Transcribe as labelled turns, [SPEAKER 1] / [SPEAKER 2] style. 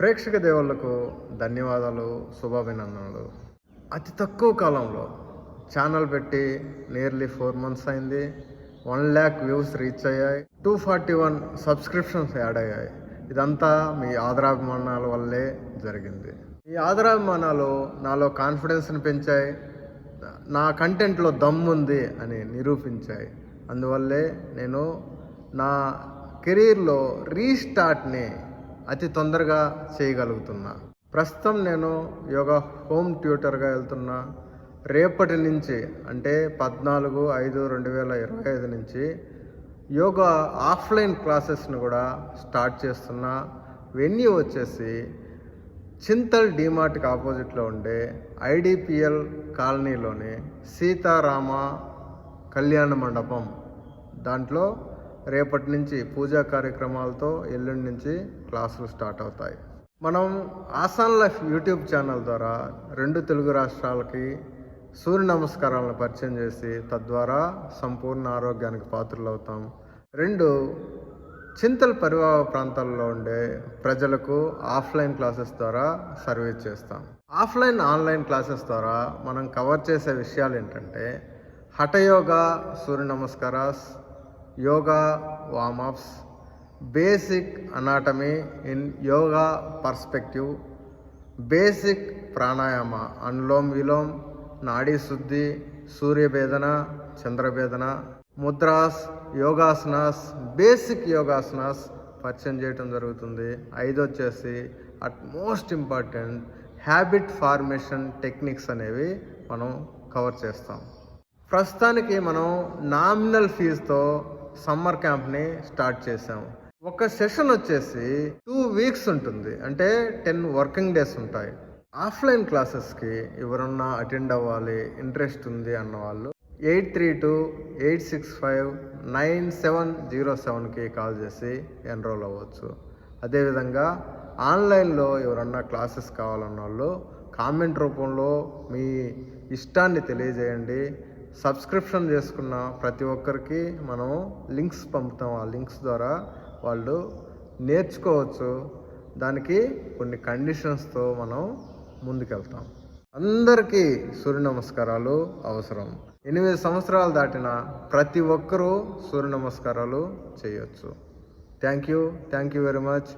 [SPEAKER 1] ప్రేక్షక దేవుళ్లకు ధన్యవాదాలు, శుభాభినందనలు. అతి తక్కువ కాలంలో ఛానల్ పెట్టి నియర్లీ 4 months అయింది. 1 lakh వ్యూస్ రీచ్ అయ్యాయి. 241 సబ్స్క్రిప్షన్స్ యాడ్ అయ్యాయి. ఇదంతా మీ ఆదరాభిమానాల వల్లే జరిగింది. ఈ ఆదరాభిమానాలు నాలో కాన్ఫిడెన్స్ని పెంచాయి, నా కంటెంట్లో దమ్ముంది అని నిరూపించాయి. అందువల్లే నేను నా కెరీర్లో రీస్టార్ట్ని అతి తొందరగా చేయగలుగుతున్నా. ప్రస్తుతం నేను యోగా హోమ్ ట్యూటర్గా వెళ్తున్నా. రేపటి నుంచి అంటే 14/5/2025 నుంచి యోగా ఆఫ్లైన్ క్లాసెస్ను కూడా స్టార్ట్ చేస్తున్నా. వెన్యూ వచ్చేసి చింతల్ డీమార్ట్కి ఆపోజిట్లో ఉండే ఐడిపిఎల్ కాలనీలోని సీతారామ కళ్యాణ మండపం. దాంట్లో రేపటి నుంచి పూజా కార్యక్రమాలతో ఎల్లుండి నుంచి క్లాసులు స్టార్ట్ అవుతాయి. మనం ఆసాన్ లైఫ్ యూట్యూబ్ ఛానల్ ద్వారా 2 తెలుగు రాష్ట్రాలకి సూర్య నమస్కారాలను పరిచయం చేసి తద్వారా సంపూర్ణ ఆరోగ్యానికి పాత్రలవుతాం. 2 చింతల్ పరివాహ ప్రాంతాల్లో ఉండే ప్రజలకు ఆఫ్లైన్ క్లాసెస్ ద్వారా సర్వీస్ చేస్తాం. ఆఫ్లైన్ ఆన్లైన్ క్లాసెస్ ద్వారా మనం కవర్ చేసే విషయాలు ఏంటంటే hatha yoga Surya namaskaras, yoga warmups, basic anatomy in yoga perspective, basic pranayama, Anulom Vilom, Nadi Shuddhi, Suryabhedana, Chandrabhedana, mudras, yogasanas, basic yogasanas పరిచయం చేయటం జరుగుతుంది. 5 వచ్చేసి at most important habit formation techniques అనేవి మనం కవర్ చేస్తాం. ప్రస్తుతానికి మనం నామినల్ ఫీజుతో సమ్మర్ క్యాంప్ని స్టార్ట్ చేసాం. ఒక సెషన్ వచ్చేసి 2 weeks ఉంటుంది, అంటే 10 working days ఉంటాయి. ఆఫ్లైన్ క్లాసెస్కి ఎవరన్నా అటెండ్ అవ్వాలి, ఇంట్రెస్ట్ ఉంది అన్న వాళ్ళు 8328659707కి కాల్ చేసి ఎన్రోల్ అవ్వచ్చు. అదేవిధంగా ఆన్లైన్లో ఎవరన్నా క్లాసెస్ కావాలన్న వాళ్ళు కామెంట్ రూపంలో మీ ఇష్టాన్ని తెలియజేయండి. సబ్స్క్రిప్షన్ చేసుకున్న ప్రతి ఒక్కరికి మనం లింక్స్ పంపుతాం. ఆ లింక్స్ ద్వారా వాళ్ళు నేర్చుకోవచ్చు. దానికి కొన్ని కండిషన్స్తో మనం ముందుకెళ్తాం. అందరికీ సూర్య నమస్కారాలు అవసరం. 8 సంవత్సరాలు దాటిన ప్రతి ఒక్కరూ సూర్య నమస్కారాలు చేయొచ్చు. Thank you very much.